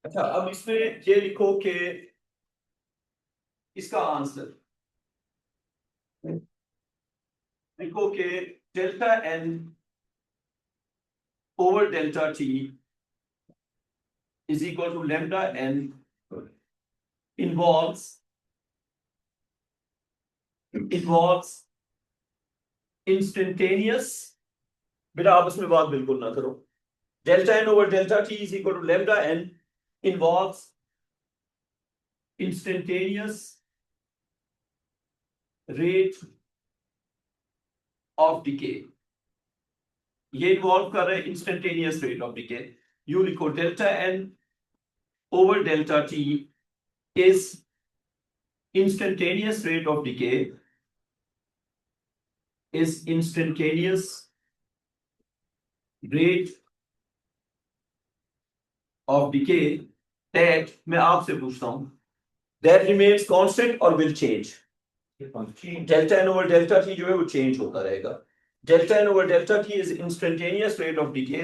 अच्छा, अब इसमें ये लिखो कि इसका आंसर लिखो कि delta N over delta t is equal to lambda n involves instantaneous। बेटा आप उसमें बात बिल्कुल ना करो। Delta N over delta t is equal to lambda n involves instantaneous rate of decay। ये इन्वॉल्व कर रहे हैं इंस्टेंटेनियस रेट ऑफ डिके। यू लिखो delta N over delta t is instantaneous rate of decay is instantaneous rate of decay that मैं आपसे पूछता हूं that remains constant or will change। Delta N over delta t जो है वो change होता रहेगा। Delta N over delta t is instantaneous rate of decay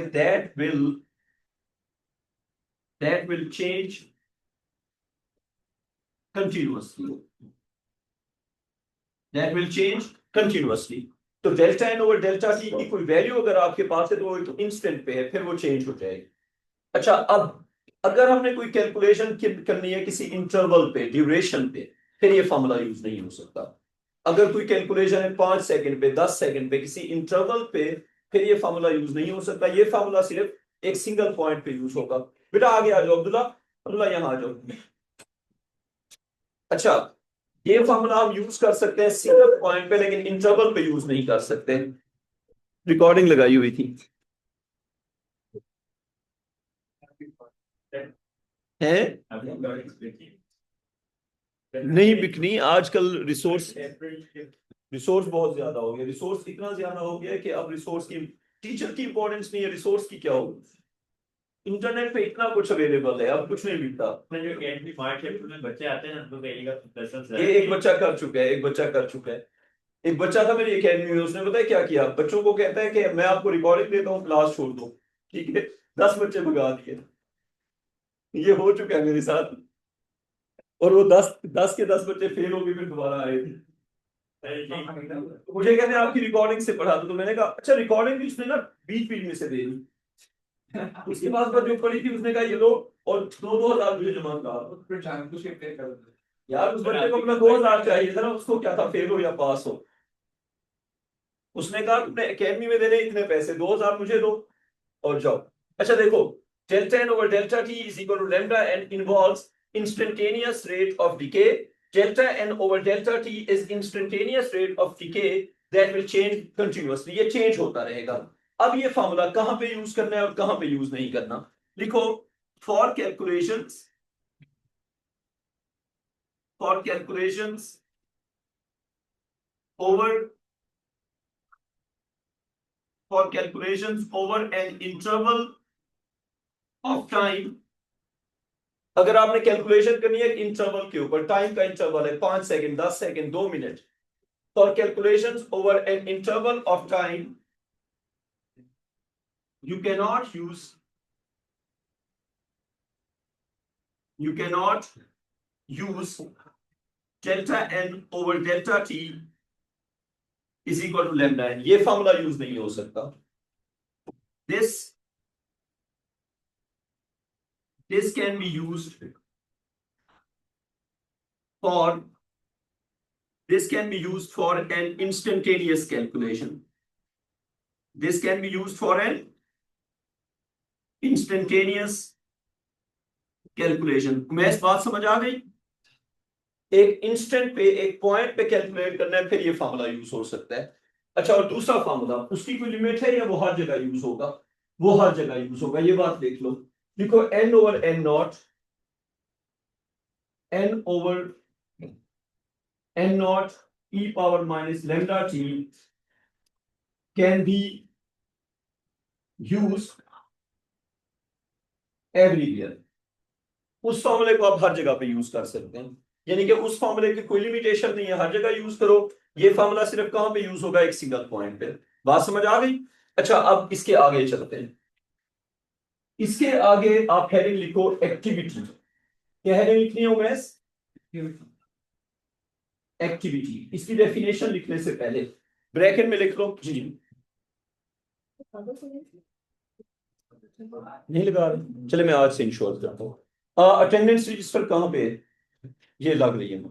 that will change continuously। that will change continuously। तो delta N over delta t की कोई value अगर आपके पास है तो वो एक इंस्टेंट पे है, फिर वो चेंज हो जाएगी। अच्छा, अब अगर हमने कोई कैलकुलेशन करनी है किसी इंटरवल पे, ड्यूरेशन पे, फिर ये फॉर्मूला यूज नहीं हो सकता। अगर कोई कैलकुलेशन है 5 सेकंड पे, 10 सेकंड पे, किसी इंटरवल पे, फिर ये फॉर्मूला यूज नहीं हो सकता। ये फॉर्मूला सिर्फ एक सिंगल पॉइंट पे यूज होगा। बेटा आगे आ जाओ अब्दुल्ला, अब्दुल्ला यहाँ आ जाओ। अच्छा, ये फॉर्मूला हम यूज कर सकते हैं सिंगल पॉइंट पे, लेकिन इंटरवल पे यूज नहीं कर सकते। रिकॉर्डिंग लगाई हुई थी है नहीं बिकनी आजकल। रिसोर्स बहुत ज्यादा हो गया। रिसोर्स इतना ज्यादा हो गया कि अब रिसोर्स की टीचर की इंपॉर्टेंस नहीं है, रिसोर्स की क्या होगी। इंटरनेट पे इतना कुछ अवेलेबल है, अब कुछ नहीं बिकता। जो अकेडमी मार्ट है उसमें बच्चे आते हैं उनको पहले का लेसन ये एक बच्चा कर चुका है, एक बच्चा कर चुका है। एक बच्चा था मेरी अकेडमी में, उसने पता है क्या किया, बच्चों को कहता है कि मैं आपको रिकॉर्डिंग देता हूँ, क्लास छोड़ दो। ठीक है, 10 बच्चे भगा दिए। ये हो चुका है मेरे साथ। और वो 10 के 10 बच्चे फेल हो गए, फिर दोबारा आए थे। मुझे कहते हैं आपकी रिकॉर्डिंग से पढ़ा दो, तो मैंने कहा अच्छा रिकॉर्डिंग भी उसने ना बीच बीच में से दे दी। उसके बाद पर जो पढ़ी थी उसने कहा ये लो, और 2,000 मुझे जमा करा। यार उस बच्चे को अपना 2,000 चाहिए था ना, उसको क्या था फेल हो या पास हो। उसने कहा तुमने अकेडमी में देने इतने पैसे, 2,000 मुझे दो और जाओ। अच्छा देखो, delta N over delta t is equal to lambda n involves instantaneous rate of decay. Delta N over delta t is instantaneous rate of decay that will change continuously. ये चेंज होता रहेगा। अब ये फॉर्मूला कहां पे use करना है और कहां पे यूज नहीं करना, लिखो। For calculations over for calculations over an interval of time। अगर आपने कैलकुलेशन करनी है इंटरवल के ऊपर, टाइम का इंटरवल है 5 second, 10 second, 2 minute. For calculations over an interval of time you cannot use delta n over delta t is equal to lambda n। ये formula use नहीं हो सकता। this can be used for an instantaneous calculation। this can be used for an instantaneous calculation। मैं इस बात समझ आ गई। एक इंस्टेंट पे, एक पॉइंट पे कैलकुलेट करना है, फिर ये फॉर्मूला यूज हो सकता है। अच्छा, और दूसरा फॉर्मूला, उसकी कोई लिमिट है या वो हर जगह यूज होगा? वो हर जगह यूज होगा, ये बात देख लो। देखो n over n not, n over n naught e power minus lambda t can be use everywhere. उस फॉर्मूले को आप हर जगह पे यूज कर सकते हैं, यानी कि उस फॉर्मूले की कोई लिमिटेशन नहीं है, हर जगह यूज करो। ये फॉर्मूला सिर्फ कहां पे यूज होगा? एक सिंगल पॉइंट पे। बात समझ आ गई? अच्छा, अब इसके आगे चलते हैं। इसके आगे आप हेडिंग लिखो एक्टिविटी। क्या हेडिंग लिखनी है उमेश? एक्टिविटी। इसकी डेफिनेशन लिखने से पहले ब्रैकेट में लिख लो जी। नहीं लगा रहे? चले मैं आज से इंश्योर करता हूँ। अटेंडेंस रजिस्टर कहाँ पे है? ये लग रही है।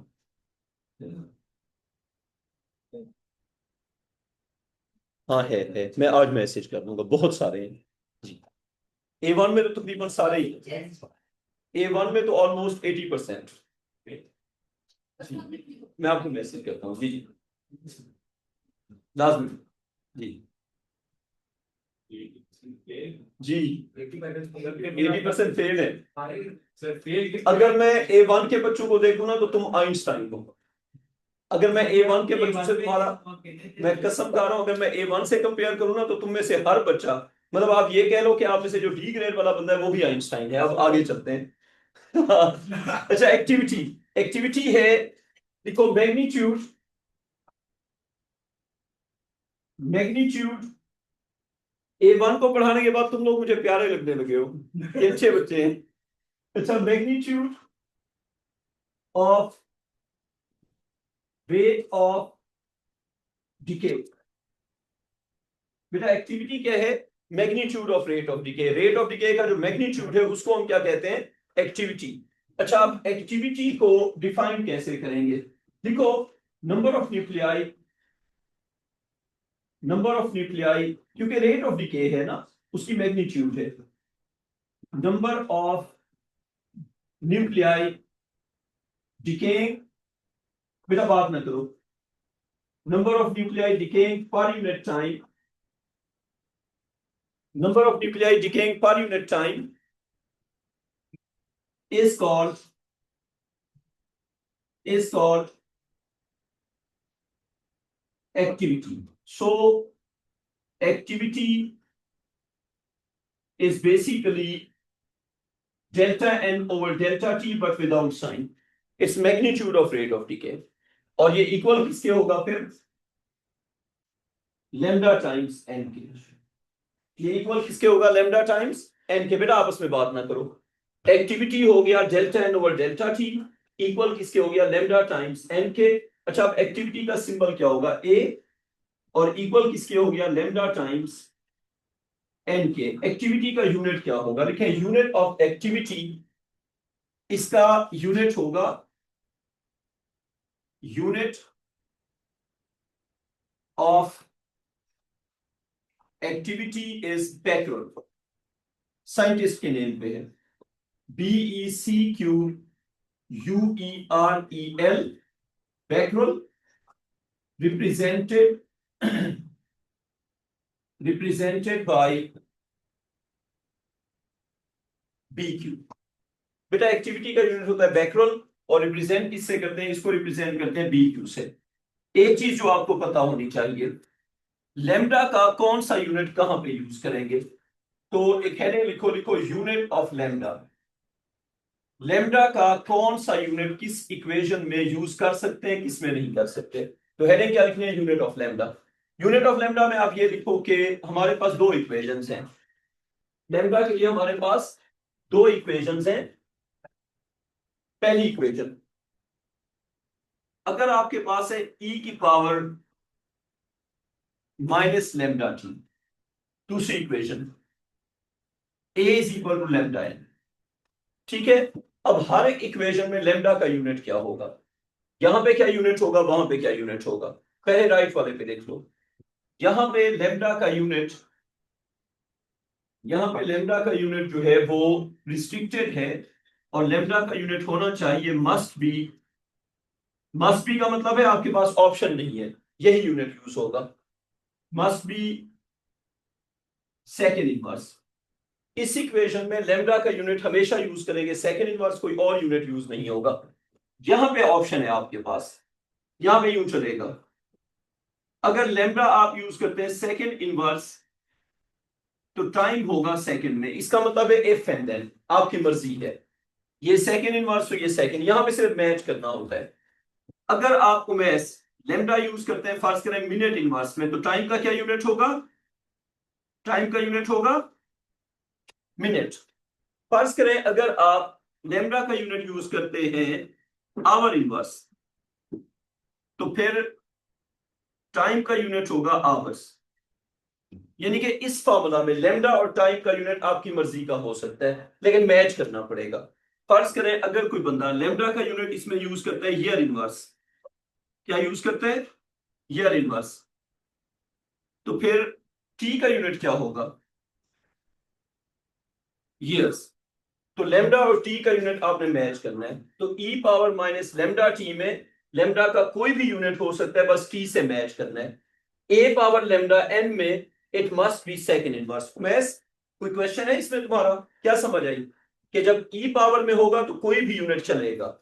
हाँ है मैं आज मैसेज कर दूंगा, बहुत सारे हैं जी। A1 में तो तकरीबन सारे ही, A1 में तो ऑलमोस्ट 80%। मैं आपको मैसेज करता हूँ जी लाजमी जी जी। 80% फेल है। अगर मैं A1 के बच्चों को देखूं ना तो तुम आइंस्टाइन हो। अगर मैं A1 के बच्चों से तुम्हारा, मैं कसम खा रहा हूं, अगर मैं A1 से कंपेयर करूं ना तो तुम में से हर बच्चा, मतलब आप ये कह लो कि आप में से जो डी ग्रेड वाला बंदा है वो भी आइंस्टाइन है। अब आगे चलते हैं। अच्छा एक्टिविटी, एक्टिविटी है देखो मैग्नीट्यूड, मैग्नीट्यूड। A1 को पढ़ाने के बाद तुम लोग मुझे प्यारे लगने लगे हो, ये अच्छे बच्चे हैं। अच्छा magnitude of rate of decay. बेटा एक्टिविटी क्या है? Magnitude of rate of decay. Rate of decay का जो मैग्नीट्यूड है उसको हम क्या कहते हैं? एक्टिविटी। अच्छा आप एक्टिविटी को डिफाइन कैसे करेंगे? देखो number of nuclei, number of nuclei, क्योंकि रेट ऑफ डिके है ना उसकी मैग्नीट्यूड है। नंबर ऑफ न्यूक्लियाई डिकेइंग, बेटा बात ना करो, number of nuclei decaying per unit time, number of nuclei decaying per unit time is called activity. So activity is basically delta n over delta t but without sign. It's magnitude of rate of decay. और ये equal किसके होगा फिर? lambda times n के। ये equal किसके होगा? lambda times n के। बेटा आपस में बात ना करो। एक्टिविटी हो गया delta N over delta t, equal किसके हो गया? lambda टाइम्स n के। अच्छा अब एक्टिविटी का सिंबल क्या होगा? a, और इक्वल किसके हो गया? lambda टाइम्स n के। एक्टिविटी का यूनिट क्या होगा? लिखें यूनिट ऑफ एक्टिविटी, इसका यूनिट होगा, unit of activity is becquerel. Scientist के नेम पे है, BECQUEREL, becquerel, represented by BQ। बेटा एक्टिविटी का यूनिट होता है बैकरोल और रिप्रेजेंट किससे करते हैं? इसको रिप्रेजेंट करते हैं BQ से। एक चीज जो आपको पता होनी चाहिए, लैम्डा का कौन सा यूनिट कहां पे यूज करेंगे? तो एक हेडिंग लिखो, लिखो यूनिट ऑफ लैम्डा। लैम्डा का कौन सा यूनिट किस इक्वेशन में यूज कर सकते हैं, किस में नहीं कर सकते? तो हेडिंग क्या लिखनी है? Unit of lambda. Unit of lambda में आप ये लिखो कि हमारे पास दो इक्वेशंस हैं। लैम्डा के लिए हमारे पास दो इक्वेशंस हैं। पहली इक्वेशन, अगर आपके पास है e की पावर माइनस लैम्डा टी। दूसरी equation a is equal to lambda n. ठीक है, अब हर एक इक्वेशन में लैम्डा का यूनिट क्या होगा? यहां पे क्या यूनिट होगा, वहां पे क्या यूनिट होगा? पहले राइट वाले पे देख लो, यहां पे लैम्डा का यूनिट, यहां पे लैम्डा का यूनिट जो है वो रिस्ट्रिक्टेड है, और लैम्डा का यूनिट होना चाहिए मस्ट बी। मस्ट बी का मतलब है आपके पास ऑप्शन नहीं है, यही यूनिट यूज होगा। Must be second inverse. इस इक्वेशन में लैम्डा का यूनिट हमेशा यूज करेंगे सेकेंड इनवर्स, कोई और यूनिट यूज नहीं होगा। यहां पे ऑप्शन है आपके पास, यहां पे यूं चलेगा। अगर लैम्डा आप यूज करते हैं सेकेंड इनवर्स तो टाइम होगा सेकेंड में, इसका मतलब है इफ एंड देन, आपकी मर्जी है। ये सेकेंड इनवर्स तो ये सेकेंड, यहां पे सिर्फ मैच करना होता है। अगर आपको मैच लैम्डा यूज करते हैं फर्ज करें मिनट इनवर्स में, तो टाइम का क्या यूनिट होगा? टाइम का यूनिट होगा मिनट। फर्ज करें अगर आप लेमडा का यूनिट यूज करते हैं आवर इनवर्स, तो फिर टाइम का यूनिट होगा आवर्स। यानी कि इस फॉर्मूला में लेमडा और टाइम का यूनिट आपकी मर्जी का हो सकता है, लेकिन मैच करना पड़ेगा। फर्ज करें अगर कोई बंदा लेमडा का यूनिट इसमें यूज करता है ईयर इनवर्स, क्या यूज करते हैं? Year inverse. तो फिर टी का यूनिट क्या होगा? ईयर्स। तो लेमडा और टी का यूनिट आपने मैच करना है। तो ई पावर माइनस लेमडा टी में लेमडा का कोई भी यूनिट हो सकता है, बस टी से मैच करना है। ए पावर लेमडा एन में it must be second inverse. मैस कोई क्वेश्चन है इसमें तुम्हारा? क्या समझ आई कि जब ई पावर में होगा तो कोई भी यूनिट चलेगा,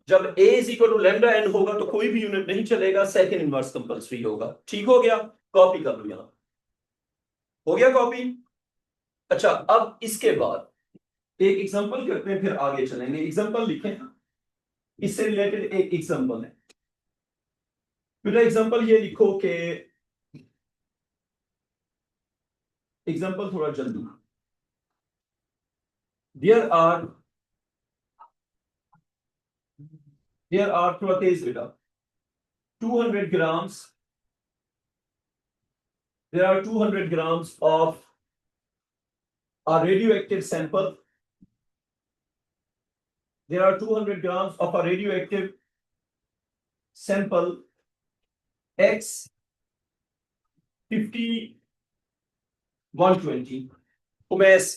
जब a is equal to lambda n होगा तो कोई भी यूनिट नहीं चलेगा, सेकंड इनवर्स कंपलसरी होगा। ठीक हो गया? कॉपी कर लो, यहां हो गया कॉपी। अच्छा, अब इसके बाद एक एग्जांपल करते हैं, फिर आगे चलेंगे। एग्जांपल लिखें, इससे रिलेटेड एक एग्जांपल है। पहला एग्जांपल ये लिखो कि एग्जांपल थोड़ा जल्दी। देयर आर थोड़ा तेज बेटा, 200 grams, there are 200 grams of a radioactive sample. There are 200 grams of a radioactive sample X 50 120. Umesh,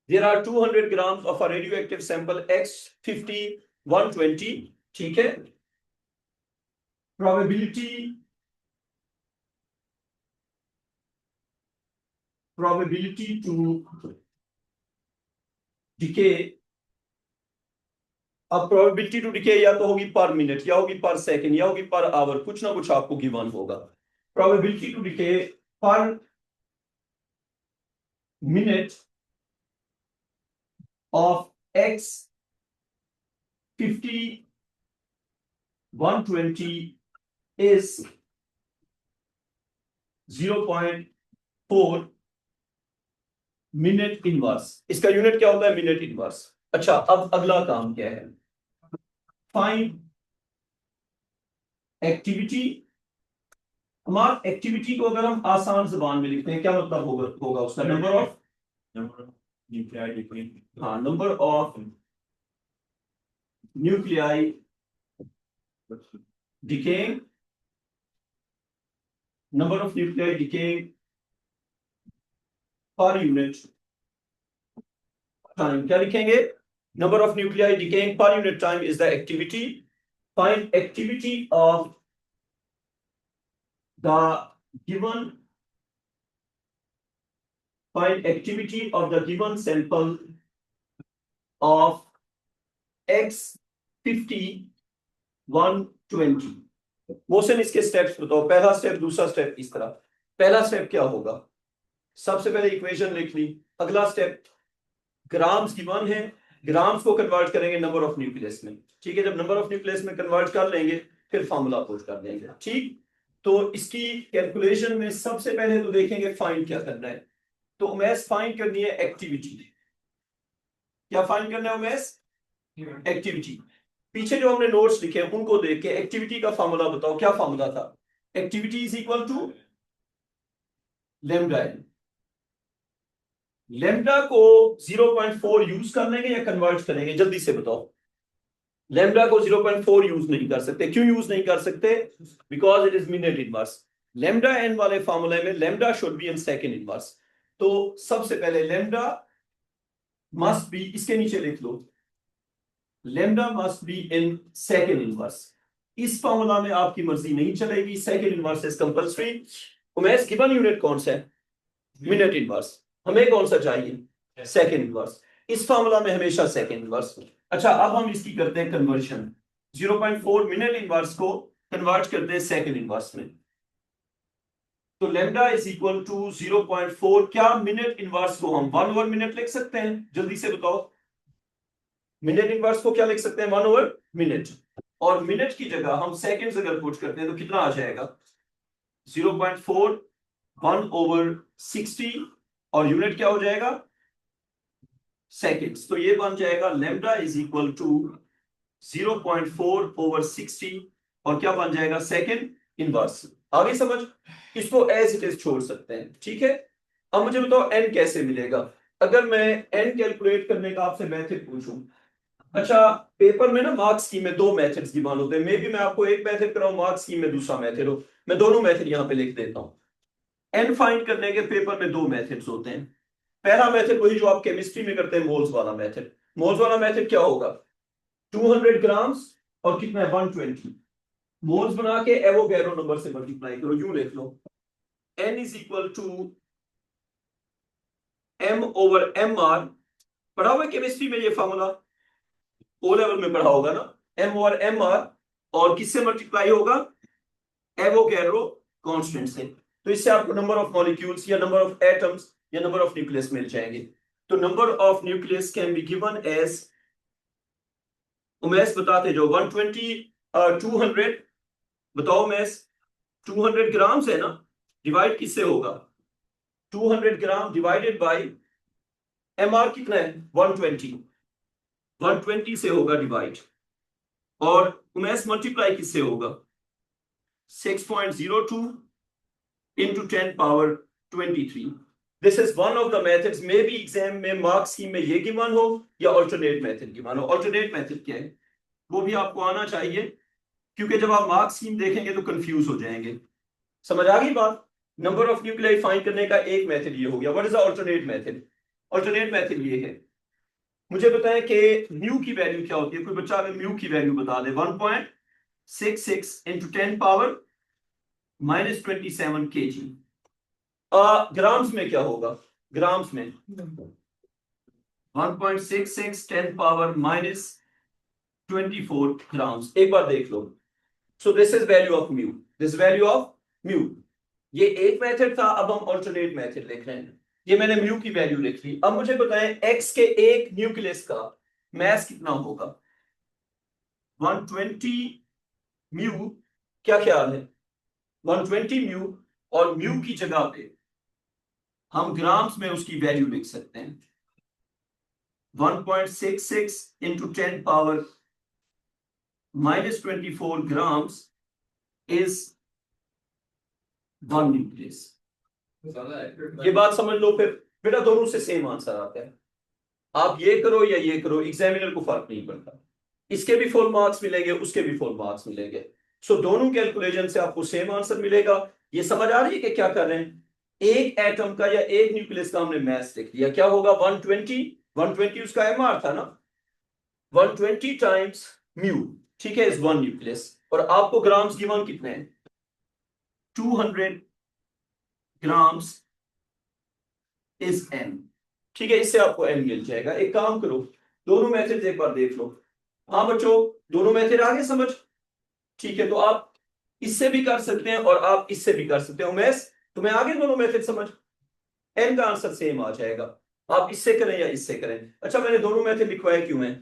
there are 200 grams of a radioactive sample X 50 120. ठीक है? Probability to decay। अब probability to decay या तो होगी पर minute, या होगी पर सेकंड, या होगी पर आवर, कुछ ना कुछ आपको गिवन होगा। Probability to decay per minute of x 50 120 is 0.4 minute inverse. इसका यूनिट क्या होता है? Minute inverse. अच्छा, अब अगला काम क्या है? Find activity. हमारा एक्टिविटी को अगर हम आसान जुबान में लिखते हैं, क्या मतलब होगा उसका? Number of nuclei. हाँ, number of nuclei decaying, number of nuclei decaying per unit time. क्या लिखेंगे? Number of nuclei decaying per unit time is the activity. Find activity of the given sample of x 50 120। मोशन इसके steps बताओ, पहला step, दूसरा step, इस तरह। पहला स्टेप क्या होगा? सबसे पहले इक्वेशन लिख ली। अगला स्टेप, ग्राम्स गिवन है, ग्राम्स को कन्वर्ट करेंगे नंबर ऑफ न्यूक्लियस में। ठीक है? जब नंबर ऑफ न्यूक्लियस में कन्वर्ट कर लेंगे फिर फॉर्मूला पुट कर देंगे। ठीक? तो इसकी कैलकुलेशन में सबसे पहले तो देखेंगे फाइंड क्या करना है। तो उमेश फाइंड करनी है एक्टिविटी। क्या फाइंड करना है उमेश? एक्टिविटी। पीछे जो हमने नोट्स लिखे उनको देख के एक्टिविटी का फार्मूला बताओ। क्या फार्मूला था? Activity is equal to lambda n. Lambda को 0.4 यूज कर लेंगे या कन्वर्ट करेंगे? जल्दी से बताओ। लेमडा को 0.4 यूज नहीं कर सकते। क्यों यूज नहीं कर सकते? Because it is minute inverse. Lambda n वाले फॉर्मूले में lambda should be in second inverse. तो सबसे पहले लेमडा मस्ट बी, इसके नीचे लिख लो, lambda must be in second inverse. इस फॉर्मूला में आपकी मर्जी नहीं चलेगी, second inverse is compulsory. Umesh given unit कौन सा है? Minute inverse. हमें कौन सा चाहिए? Second inverse. इस फॉर्मूला में हमेशा सेकंड इनवर्स। अच्छा, अब हम इसकी करते हैं कन्वर्शन। 0.4 मिनट इनवर्स को कन्वर्ट करते हैं सेकंड इनवर्स में। तो लेमडा इज इक्वल टू 0.4। क्या मिनट इनवर्स को हम 1 ओवर मिनट लिख सकते हैं? जल्दी से बताओ। मिनट इनवर्स को क्या लिख सकते हैं? 1 ओवर मिनट। और मिनट की जगह हम सेकंड्स अगर पुट करते हैं तो कितना आ जाएगा? 0.4 1 ओवर 60। और यूनिट क्या हो जाएगा? सेकेंड्स। तो ये बन जाएगा लैम्डा इज इक्वल टू 0.4/60 और क्या बन जाएगा सेकेंड इनवर्स। आगे समझ, इसको एज इट इज छोड़ सकते हैं, ठीक है। अब मुझे बताओ एन कैसे मिलेगा। अगर मैं एन कैलकुलेट करने का आपसे मेथड पूछूं, अच्छा पेपर में ना मार्क्स स्कीम में दो मेथड्स की मान होते हैं, मे भी मैं आपको एक मेथड कराऊं, मार्क्स स्कीम में दूसरा मेथड हो, मैं दोनों मेथड यहां पे लिख देता हूं। एन फाइंड करने के पेपर में दो मेथड्स होते हैं। पहला मेथड वही जो आप केमिस्ट्री में करते हैं, मोल्स वाला मेथड। मोल्स वाला मेथड क्या होगा, 200 ग्राम्स और कितना है 120 मोल्स बना के एवोगैड्रो नंबर से मल्टीप्लाई करो, यूं लिख लो n is equal to m/mr। पढ़ा हुआ है केमिस्ट्री में ये फार्मूला, ओ लेवल में पढ़ा होगा ना, m/mr और किससे मल्टीप्लाई होगा, एवोगैड्रो कांस्टेंट से। तो इससे आपको नंबर ऑफ मॉलिक्यूल्स या नंबर ऑफ एटम्स या नंबर ऑफ न्यूक्लियस मिल जाएंगे। तो number of nucleus can be given as, Umesh बताते जो 120 200, बताओ उमेश 200 ग्राम्स है ना, डिवाइड किससे होगा, 200 ग्राम डिवाइडेड बाय mr कितना है 120, 120 से होगा डिवाइड, और उमेश मल्टीप्लाई किससे होगा 6.02 into 10 power 23। This is one of the methods, may be exam में मार्क्स स्कीम में ये गिवन हो या अल्टरनेट मेथड गिवन हो। अल्टरनेट मेथड क्या है वो भी आपको आना चाहिए, क्योंकि जब आप मार्क्स स्कीम देखेंगे तो कंफ्यूज हो जाएंगे। समझ आ गई बात। नंबर ऑफ न्यूक्लियाई फाइंड करने का एक मेथड ये हो गया। What is the alternate method, alternate method ये है, मुझे बताएं कि म्यू की वैल्यू क्या होती है। कोई बच्चा अगर म्यू की वैल्यू बता दे 1.66 into 10 power -27 kg। ग्राम्स में क्या होगा, ग्राम्स में 1.66 10 पावर -24 ग्राम्स। एक बार देख लो। So this is value of mu, this value of mu. ये एक मेथड था, अब हम अल्टरनेट मेथड लिख रहे हैं। ये मैंने म्यू की वैल्यू लिख ली। अब मुझे बताएं एक्स के एक न्यूक्लियस का मास कितना होगा 120 म्यू, क्या ख्याल है 120 म्यू, और म्यू की जगह पे हम ग्राम्स में उसकी वैल्यू लिख सकते हैं 1.66 into 10 power -24 grams is 1 nucleus. ये बात समझ लो फिर बेटा, दोनों से सेम आंसर आता है। आप ये करो या ये करो, एग्जामिनर को फर्क नहीं पड़ता। इसके भी फुल मार्क्स मिलेंगे, उसके भी फुल मार्क्स मिलेंगे। सो दोनों कैलकुलेशन से आपको सेम आंसर मिलेगा। ये समझ आ रही है कि क्या कर रहे हैं, एक एटम का या एक न्यूक्लियस का हमने मास लिख दिया, क्या होगा 120 उसका एमआर था ना, 120 टाइम्स म्यू, ठीक है, इज 1 न्यूक्लियस। और आपको ग्राम्स गिवन कितने हैं 200 ग्राम्स इज एन, ठीक है, इससे आपको एन मिल जाएगा। एक काम करो, दोनों मेथड एक बार देख लो। हाँ बच्चों, दोनों मेथड आगे समझ, ठीक है। तो आप इससे भी कर सकते हैं और आप इससे भी कर सकते हैं। उमेश तुम्हें आगे दोनों मेथड समझ, एन का आंसर सेम आ जाएगा। आप इससे करें या इससे करें। अच्छा मैंने दोनों मेथड लिखवाए क्यों है,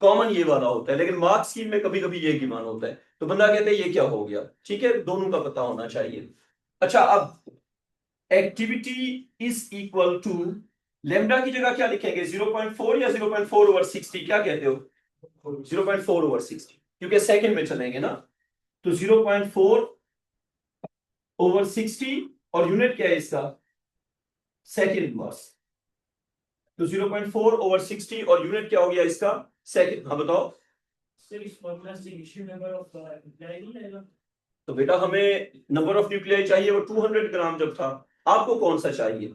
कॉमन ये वाला होता है, लेकिन मार्क्स स्कीम में कभी कभी ये गिवन होता है, तो बंदा कहते हैं ये क्या हो गया, ठीक है, दोनों का पता होना चाहिए। अच्छा अब activity is equal to lambda की जगह क्या लिखेंगे 0.4 या 0.4/60, क्या कहते हो 0.4/60, क्योंकि सेकंड में चलेंगे ना। तो 0.4/60 और यूनिट क्या है इसका सेकंड इनवर्स। तो 0.4/60 और यूनिट क्या हो गया इसका सेकंड। हाँ बताओ। तो बेटा हमें नंबर ऑफ न्यूक्लियाई चाहिए, वो 200 ग्राम जब था, आपको कौन सा चाहिए,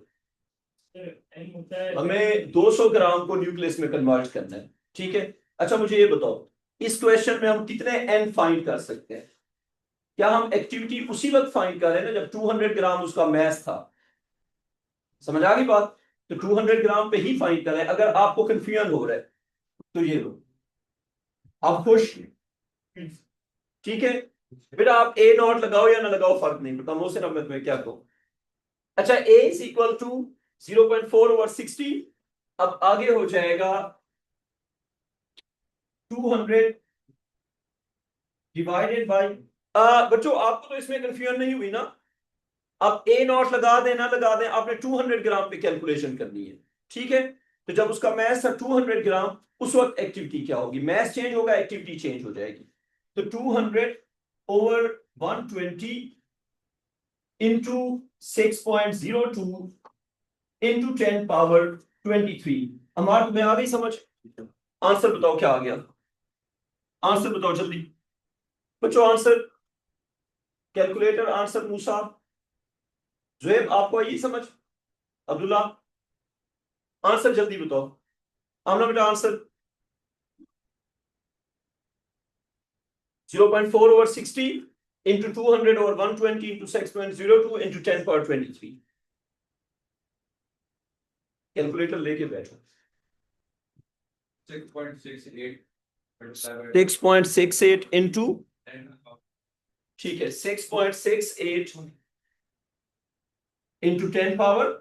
हमें 200 ग्राम को न्यूक्लियस में कन्वर्ट करना है, ठीक है। अच्छा मुझे ये बताओ, इस क्वेश्चन में हम कितने एन फाइंड कर सकते हैं। क्या हम एक्टिविटी उसी वक्त फाइंड कर रहे हैं ना जब 200 ग्राम उसका मास था, समझ आ गई बात। तो 200 ग्राम पे ही फाइंड कर रहे हैं। अगर आपको कंफ्यूजन हो रहा है तो ये लो, आप खुश, ठीक है बेटा, आप ए नॉट लगाओ या ना लगाओ फर्क नहीं पड़ता, मुझसे ना मैं तुम्हें क्या कहूं। अच्छा ए इज इक्वल टू 0.4/60। अब आगे हो जाएगा 200 डिवाइडेड बाय, बच्चों आपको तो इसमें कंफ्यूजन नहीं हुई ना, आप ए नॉट लगा दें ना लगा दें, आपने 200 ग्राम पे कैलकुलेशन करनी है, ठीक है। तो जब उसका मैथ था 200 ग्राम, उस वक्त एक्टिविटी क्या होगी? मैथ चेंज होगा, एक्टिविटी चेंज हो जाएगी। तो 200 ओवर 120 इंटू 6.02 इंटू 10 पावर 23। हमारे तुम्हें आ गई समझ? आंसर बताओ क्या आ गया? आंसर बताओ जल्दी बच्चों, answer. Calculator answer. Musa, Zuaib, आपको आई समझ? अब्दुल्ला, आंसर जल्दी बताओ। आमना बेटा answer. 0.4 over 60 into 200 over 120 into 6.02 into 10 power 23। Calculator लेके बैठो। 6.68 into, ठीक है, 6.68 into 10 पावर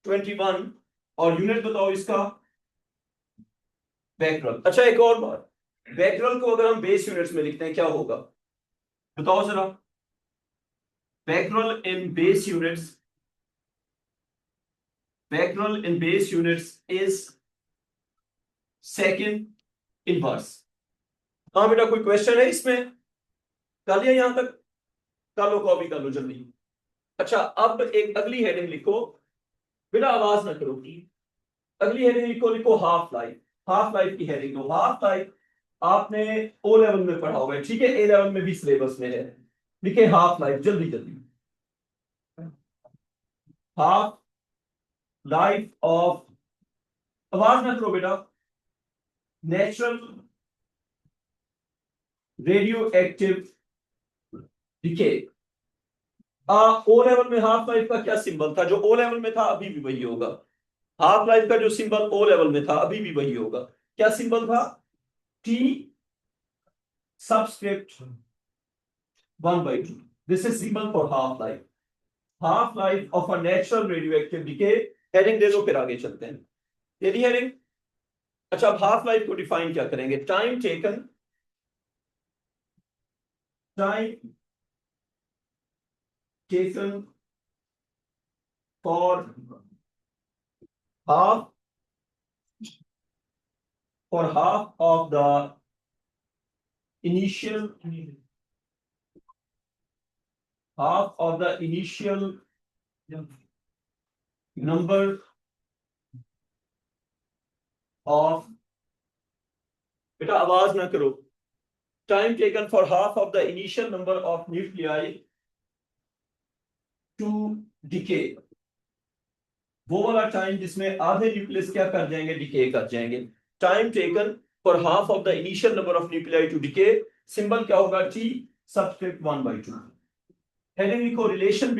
21। और यूनिट बताओ इसका? बैकरल। अच्छा एक और बात, बैकरल को अगर हम बेस यूनिट्स में लिखते हैं क्या होगा? बताओ जरा। Becquerel in base units, Becquerel in base units is second inverse. हाँ बेटा, कोई क्वेश्चन है इसमें? कर लिया यहां तक? कर लो, कॉपी कर लो जल्दी। अच्छा, अब एक अगली हेडिंग लिखो बेटा, आवाज ना करो। अगली हेडिंग लिखो, लिखो हाफ लाइफ। हाफ लाइफ की हेडिंग दो। हाफ लाइफ आपने ओ लेवल में पढ़ा हुआ है, ठीक है, ए लेवल में भी सिलेबस में है। लिखे हाफ लाइफ, जल्दी जल्दी। हाफ लाइफ ऑफ, आवाज ना करो बेटा, natural radio active decay. O level में हाफ लाइफ का क्या सिंबल था? जो ओ लेवल में था अभी भी वही होगा। हाफ लाइफ का जो सिंबल ओ लेवल में था अभी भी वही होगा। क्या सिंबल था? T subscript 1/2। This is symbol for half life. Half life of a natural radioactive decay. Heading दे दो, फिर आगे चलते हैं। ये हेडिंग। अच्छा, अब हाफ लाइफ को डिफाइन क्या करेंगे? Time taken, time taken for half for half of the initial number of, बेटा आवाज ना करो, time taken for half of the initial number of nuclei to decay. वो वाला टाइम जिसमें आधे न्यूक्लियस क्या कर जाएंगे? डिके कर जाएंगे। Time taken for half of the initial number of nuclei to decay. Symbol क्या होगा? T subscript 1/2। हेडिंग लिखो, relation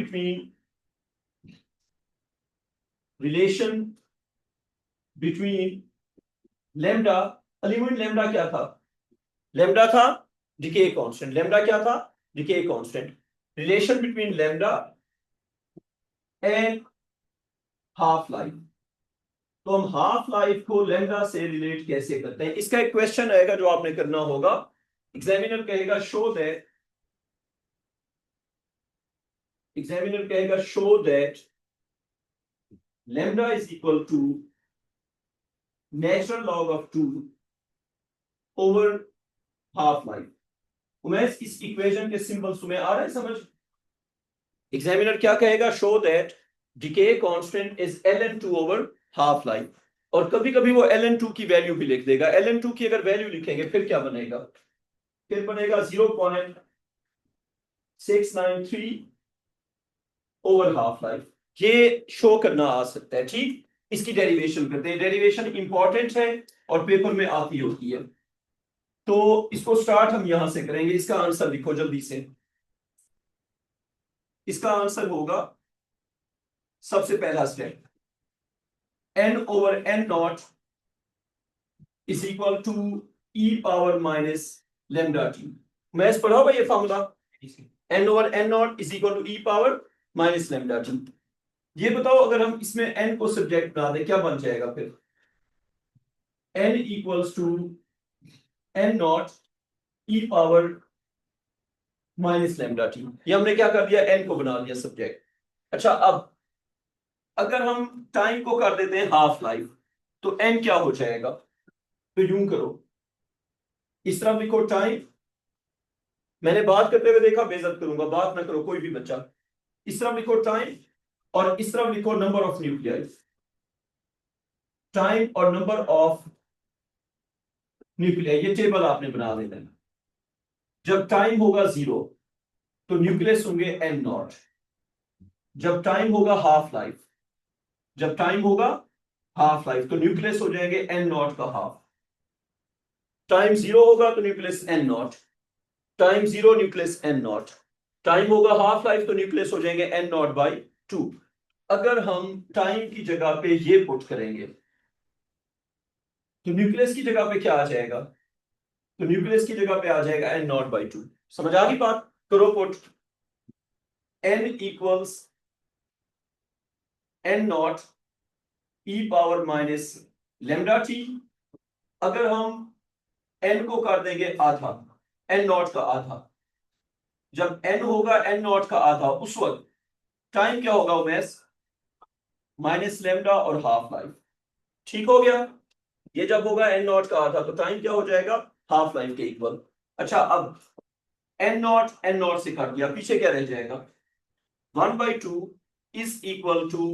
between lambda. Element lambda क्या था? लेमडा था डिके कांस्टेंट। लेमडा क्या था? Decay constant. Relation between lambda and half life. तो हम हाफ लाइफ को लेमडा से रिलेट कैसे करते हैं? इसका एक क्वेश्चन आएगा जो आपने करना होगा। एग्जामिनर कहेगा show that lambda is equal to natural log of 2 over half life. Umesh, इस इक्वेशन के सिंबल्स तुम्हें आ रहे हैं समझ? एग्जामिनर क्या कहेगा? Show that decay constant is ln2 over half life. और कभी कभी वो ln2 की वैल्यू भी लिख देगा। ln2 की अगर वैल्यू लिखेंगे फिर क्या बनेगा? फिर बनेगा 0.693 ओवर हाफ लाइफ। ये शो करना आ सकता है, ठीक। इसकी डेरिवेशन करते हैं। डेरिवेशन इंपॉर्टेंट है और पेपर में आती होती है। तो इसको स्टार्ट हम यहां से करेंगे। इसका आंसर लिखो जल्दी से। इसका आंसर होगा, सबसे पहला step, n over n naught is equal to e power minus lambda t. Maths पढ़ा होगा ये formula, n over n naught is equal to e power minus lambda t. ये बताओ, अगर हम इसमें n को सब्जेक्ट बना दें क्या बन जाएगा? फिर n equals to n naught e power minus lambda t. ये हमने क्या कर दिया? n को बना दिया सब्जेक्ट। अच्छा, अब अगर हम टाइम को कर देते हैं हाफ लाइफ तो n क्या हो जाएगा? तो यूं करो, इस तरफ लिखो टाइम, मैंने बात करते हुए देखा, बेइज्जत करूंगा, बात ना करो कोई भी बच्चा। इस तरफ लिखो टाइम और इस तरफ लिखो नंबर ऑफ न्यूक्लियाई। टाइम और नंबर ऑफ न्यूक्लियाई, ये टेबल आपने बना देना है। जब टाइम होगा 0 तो न्यूक्लियस होंगे n नॉट। जब टाइम होगा हाफ लाइफ, जब टाइम होगा हाफ लाइफ तो न्यूक्लियस हो जाएंगे n नॉट का हाफ। टाइम 0 होगा तो nucleus n not. Time 0 nucleus n not. Time होगा हाफ लाइफ तो न्यूक्लियस हो जाएंगे n नॉट बाई 2। अगर हम टाइम की जगह पे ये पुट करेंगे तो न्यूक्लियस की जगह पे क्या आ जाएगा? तो न्यूक्लियस की जगह पे आ जाएगा n नॉट बाई 2। समझ आ गई बात? करो put. n equals n naught e power minus lambda T. अगर हम n को कर देंगे आधा, n नॉट का आधा, जब n होगा n नॉट का आधा उस वक्त टाइम क्या होगा उमेश? माइनस लेमडा और हाफ लाइफ। ठीक हो गया? ये जब होगा n नॉट का आधा तो टाइम क्या हो जाएगा? हाफ लाइफ के इक्वल। अच्छा, अब n नॉट से काट दिया, पीछे क्या रह जाएगा? 1/2 is equal to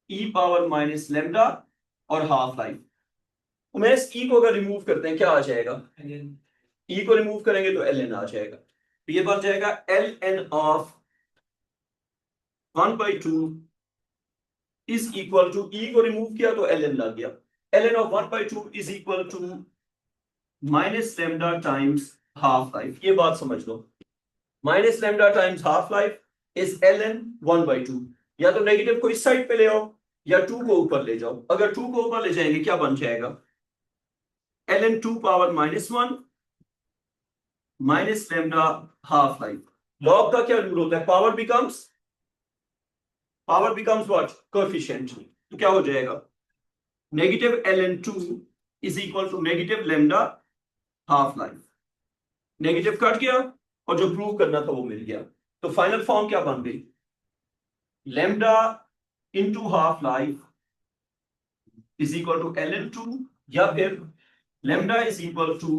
e power minus lambda और हाफ लाइफ। उमेश e को अगर रिमूव करते हैं क्या आ जाएगा? e को रिमूव करेंगे तो ln आ जाएगा। तो ये बन जाएगा ln of 1/2 is equal to, e को रिमूव किया तो ln लग गया। ln of 1/2 is equal to minus lambda times half life. ये बात समझ लो, minus lambda times half life is ln 1/2। या तो नेगेटिव को इस साइड पे ले आओ या 2 को ऊपर ले जाओ। अगर 2 को ऊपर ले जाएंगे क्या बन जाएगा? ln 2 power minus 1 minus lambda half life. Log का क्या रूल होता है? Power becomes what? कोएफिशिएंट। तो क्या हो जाएगा? Negative ln 2 is equal to negative lambda half life. Negative cut गया और जो प्रूव करना था वो मिल गया। तो फाइनल फॉर्म क्या बन गई? Lambda into half life is equal to ln 2, या फिर lambda is equal to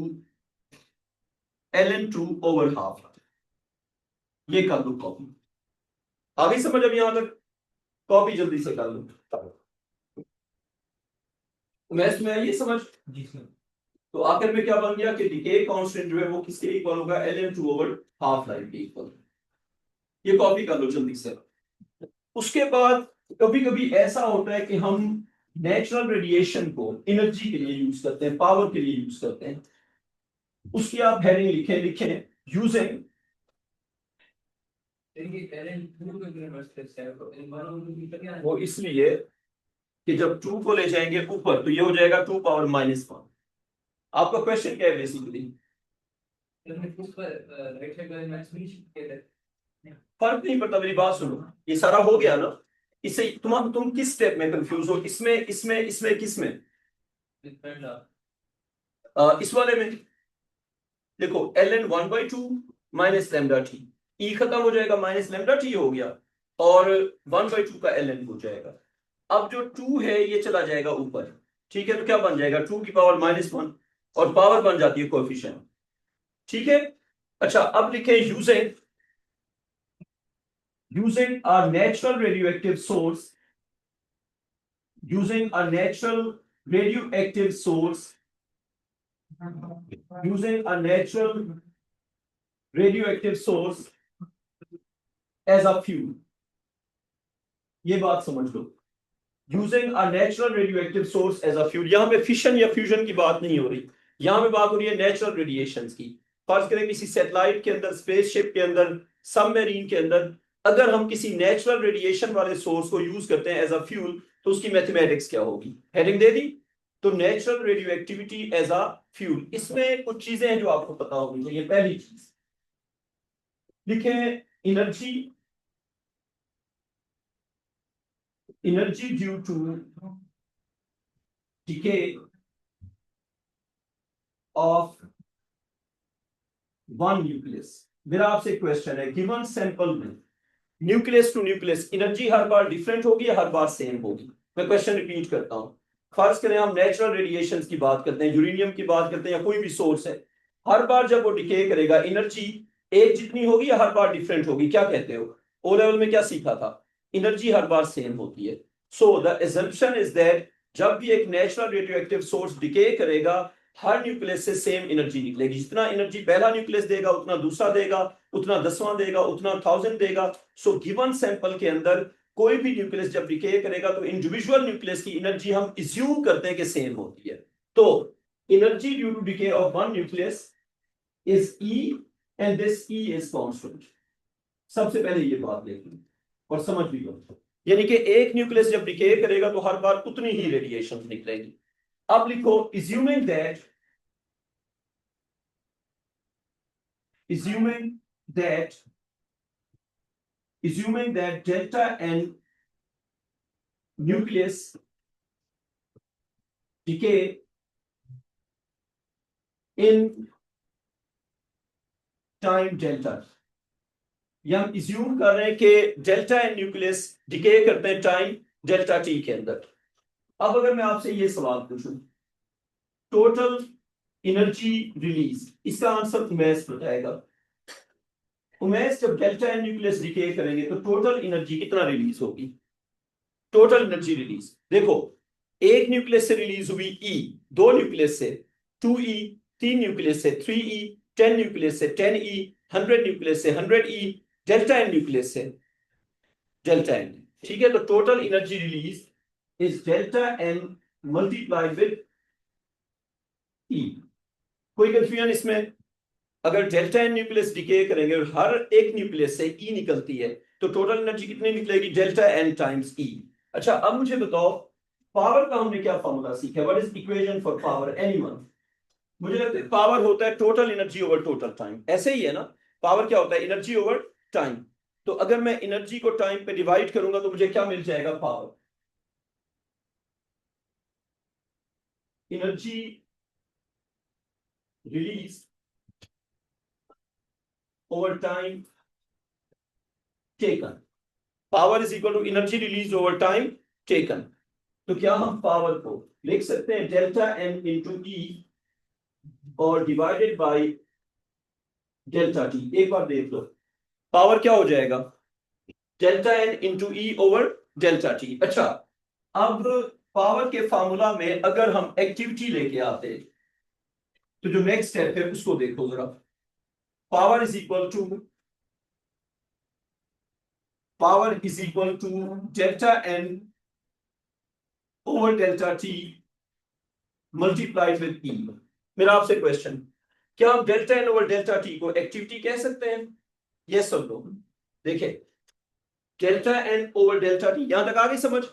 ln 2 over half life. ये कर लो कॉपी। आगे समझ? अब यहां तक कॉपी जल्दी से कर लो। मैथ्स में ये समझ? जी सर। तो आखिर में क्या बन गया कि डिके कांस्टेंट जो है वो किसके इक्वल होगा? ln 2 ओवर हाफ लाइफ के इक्वल। ये कॉपी कर लो जल्दी से। उसके बाद कभी कभी ऐसा होता है कि हम नेचुरल रेडिएशन को एनर्जी के लिए यूज करते हैं, पावर के लिए यूज करते हैं। उसकी आप हेडिंग लिखें यूजिंग, वो इसलिए कि जब 2 को ले जाएंगे ऊपर तो ये हो जाएगा 2 पावर माइनस 1। आपका क्वेश्चन क्या है बेसिकली? फर्क नहीं पड़ता, मेरी बात सुनो, ये सारा हो गया ना। इससे तुम किस स्टेप में कंफ्यूज हो? इसमें किसमें? इस वाले में देखो ln 1/2 माइनस लेमडा टी, ई खत्म हो जाएगा, माइनस लेमडा टी हो गया और 1/2 का ln हो जाएगा। अब जो 2 है ये चला जाएगा ऊपर। ठीक है, तो क्या बन जाएगा? 2 की पावर माइनस 1 और पावर बन जाती है कोएफिशिएंट। ठीक है। अच्छा, अब लिखें using a natural radioactive source, using a natural radioactive source, using a natural radioactive source as a fuel। ये बात समझ लो, using a natural radioactive source as a fuel. यहां पे फिशन या फ्यूजन की बात नहीं हो रही, यहां पे बात हो रही है नेचुरल रेडिएशंस की। फर्ज करें किसी सैटेलाइट के अंदर, स्पेसशिप के अंदर, सबमरीन के अंदर अगर हम किसी नेचुरल रेडिएशन वाले सोर्स को यूज करते हैं एज अ फ्यूल तो उसकी मैथमेटिक्स क्या होगी? हेडिंग दे दी। तो natural radioactivity as a fuel, इसमें कुछ चीजें हैं जो आपको पता होगी। तो ये पहली चीज लिखें, energy due to decay of one nucleus। मेरा आपसे क्वेश्चन है, गिवन सैंपल में न्यूक्लियस टू न्यूक्लियस एनर्जी हर बार डिफरेंट होगी या हर बार सेम होगी? मैं क्वेश्चन रिपीट करता हूं। फर्ज करें हम नेचुरल रेडिएशन की बात करते हैं, यूरेनियम की बात करते हैं या कोई भी सोर्स है, हर बार जब वो डिके करेगा एनर्जी एक जितनी होगी या हर बार डिफरेंट होगी? क्या कहते हो? ओ लेवल में क्या सीखा था? एनर्जी हर बार सेम होती है। So the assumption is that जब भी एक नेचुरल रेडियोएक्टिव सोर्स डिके करेगा हर न्यूक्लियस से सेम एनर्जी निकलेगी। जितना एनर्जी पहला न्यूक्लियस देगा उतना दूसरा देगा, उतना 10वां देगा, उतना 1000 देगा। सो गिवन सैंपल के अंदर कोई भी न्यूक्लियस जब डिके करेगा तो इंडिविजुअल न्यूक्लियस की एनर्जी हम इज्यूम करते हैं कि सेम होती है। तो energy due to decay of one nucleus is E and this E is constant. सबसे पहले ये बात देखिए और समझ भी लो, यानी कि एक न्यूक्लियस जब डिके करेगा तो हर बार उतनी ही रेडिएशन निकलेगी। अब लिखो assuming that delta n nucleus decay in time delta, या हम इज्यूम कर रहे हैं कि डेल्टा एन न्यूक्लियस डिके करते हैं टाइम डेल्टा टी के अंदर। अब अगर मैं आपसे ये सवाल पूछूं टोटल एनर्जी रिलीज, इसका आंसर उमेश बताएगा। उमेश जब डेल्टा एन न्यूक्लियस डिके करेंगे तो टोटल एनर्जी कितना रिलीज होगी? टोटल एनर्जी रिलीज देखो, एक न्यूक्लियस से रिलीज हुई E, दो न्यूक्लियस से 2E, तीन न्यूक्लियस से 3E, 10 न्यूक्लियस से 10E, 100 न्यूक्लियस से 100E, डेल्टा एन न्यूक्लियस से डेल्टा एन। ठीक है, तो total energy release is delta n multiplied with E। कोई कंफ्यूजन इसमें? अगर डेल्टा एन न्यूक्लियस डिके करेंगे और हर एक न्यूक्लियस से E निकलती है तो टोटल एनर्जी कितनी निकलेगी? Delta n times E। अच्छा, अब मुझे बताओ पावर का हमने क्या फॉर्मूला सीखा? What is equation for power? Anyone? मुझे लगता है पावर होता है total energy over total time, ऐसे ही है ना? पावर क्या होता है? Energy over time. तो अगर मैं एनर्जी को टाइम पे डिवाइड करूंगा तो मुझे क्या मिल जाएगा? Power. Energy release over time taken, power is equal to energy release over time taken. तो क्या हम पावर को लिख सकते हैं डेल्टा एन इंटू ई और डिवाइडेड बाय डेल्टा टी? एक बार देख लो पावर क्या हो जाएगा? Delta n into e over delta t. अच्छा, अब पावर के फार्मूला में अगर हम एक्टिविटी लेके आते तो जो नेक्स्ट स्टेप है उसको देखो जरा। Power is equal to delta N over delta t multiplied with e. मेरा आपसे क्वेश्चन, क्या हम डेल्टा एन ओवर डेल्टा टी को एक्टिविटी कह सकते हैं? यस और नो? देखिए delta N over delta t, यहां तक आ गई समझ?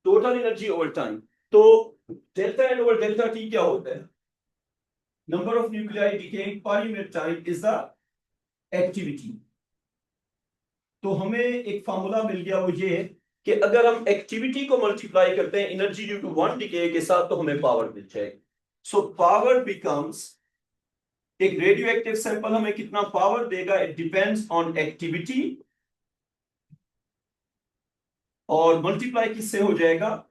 Total energy over time. तो delta N over delta t क्या होता है? Number of nuclei decaying per unit time is the activity. तो हमें एक फार्मूला मिल गया, वो ये कि अगर हम एक्टिविटी को मल्टीप्लाई करते हैं energy due to one decay के साथ तो हमें पावर मिल जाएगी। सो पावर बिकम्स, एक रेडियो एक्टिव सैंपल हमें कितना पावर देगा? इट डिपेंड्स ऑन एक्टिविटी और मल्टीप्लाई किससे हो जाएगा?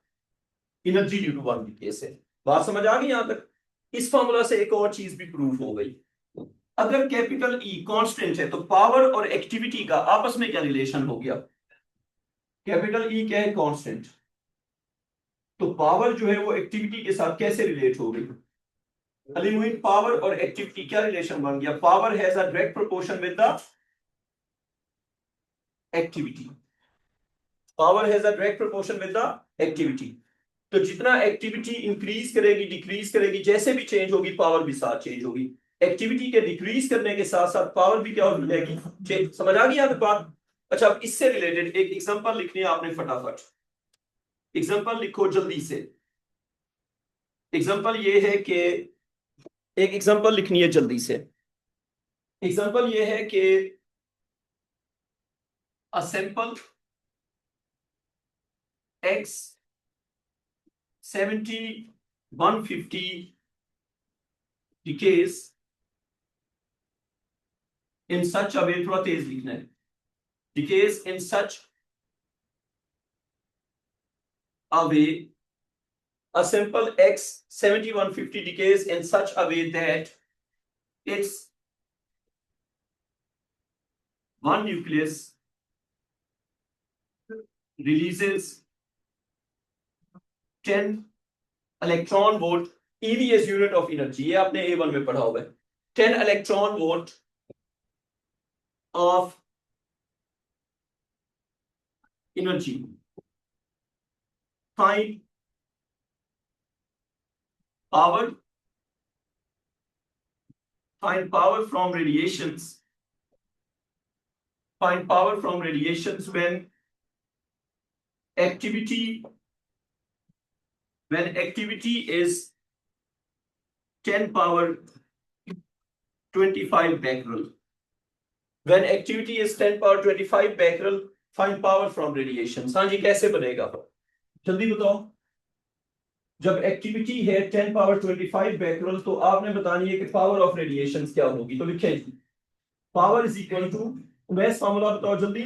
Energy due to one decay से। बात समझ आ गई यहां तक? इस फॉर्मूला से एक और चीज भी प्रूव हो गई, अगर कैपिटल ई कांस्टेंट है तो पावर और एक्टिविटी का आपस में क्या रिलेशन हो गया? कैपिटल ई क्या है? कांस्टेंट। तो पावर जो है वो एक्टिविटी के साथ कैसे रिलेट हो गई? अली मुइन, पावर और एक्टिविटी क्या रिलेशन बन गया? Power has a direct proportion with the activity. Power has a direct proportion with the activity. तो जितना एक्टिविटी इंक्रीज करेगी डिक्रीज करेगी, जैसे भी चेंज होगी पावर भी साथ चेंज होगी। एक्टिविटी के डिक्रीज करने के साथ साथ पावर भी क्या हो जाएगी? समझ आ गई यहां पे बात? अच्छा, अब इससे रिलेटेड एक एग्जांपल लिखनी है आपने, फटाफट एग्जांपल लिखो जल्दी से। एग्जांपल ये है कि एक एग्जांपल लिखनी है जल्दी से। एग्जांपल ये है कि a sample x 70-150 decays in such a way, थोड़ा तेज लिखना है, decays in such a way, a simple X7150 decays in such a way that its one nucleus releases 10 electron volt. EV is unit of energy. ये आपने A1 में पढ़ा हुआ है. 10 electron volt of energy. Find power. Find power from radiations. Find power from radiations when activity is 10 power 25 becquerel. When activity is 10 power 25 becquerel, find power from radiations. हाँ जी, कैसे बनेगा? जल्दी बताओ. जब एक्टिविटी है 10 पावर 25 becquerel, तो आपने बतानी है कि पावर ऑफ रेडिएशंस क्या होगी. तो लिखें पावर इज इक्वल टू, वैसे फार्मूला बताओ जल्दी.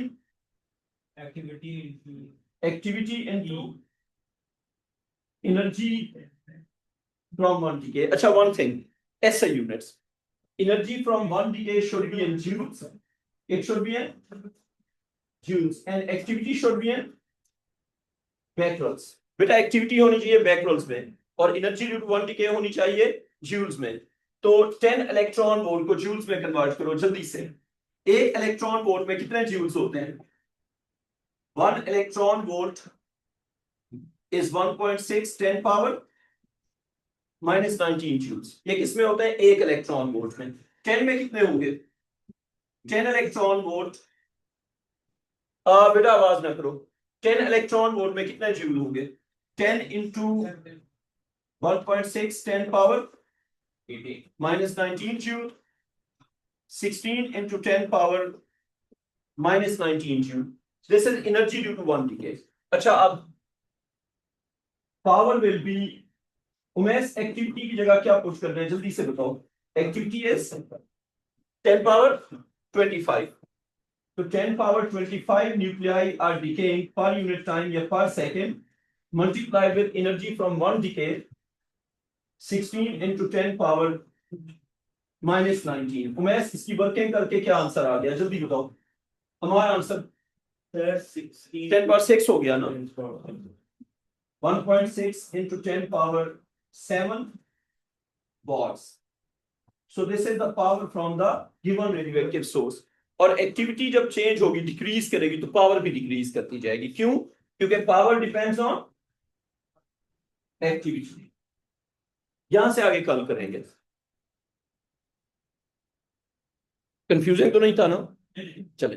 Activity into energy from one decay. अच्छा, one thing, SI units. Energy from one decay should be in joules. It should be in joules, and activity should be in becquerels. बेटा activity होनी चाहिए becquerels में और energy due to one decay होनी चाहिए joules में. तो 10 electron volt को joules में कन्वर्ट करो जल्दी से. एक इलेक्ट्रॉन वोल्ट में कितने joules होते हैं? 1 electron volt is 1.6 10 power -19 joules. ये किसमें होता है? एक इलेक्ट्रॉन वोल्ट में. 10 में कितने होंगे? 10 इलेक्ट्रॉन वोल्ट. बेटा आवाज ना करो. 10 इलेक्ट्रॉन वोल्ट में कितने जूल होंगे? 10 into 1.6 10 power -19 joule. 16 into 10 power -19 joule. This is energy due to one decay. अच्छा, अब power will be, Umesh activity की जगह क्या पुश कर रहे हैं जल्दी से बताओ. Activity is 10 power 25. तो 10 power 25 nuclei are decaying per unit time या per second multiply with energy from one decay 16 into 10 power -19. Umesh इसकी वर्किंग करके क्या आंसर आ गया जल्दी बताओ. हमारा आंसर 10 पावर 6 हो गया ना. 1.6 into 10 power 7 watts. So this is the power from the given radioactive source. और एक्टिविटी जब चेंज होगी, डिक्रीज करेगी, तो पावर भी डिक्रीज करती जाएगी. क्यों? क्योंकि पावर डिपेंड्स ऑन एक्टिविटी. यहां से आगे कल करेंगे. कंफ्यूजन तो नहीं था ना? चले.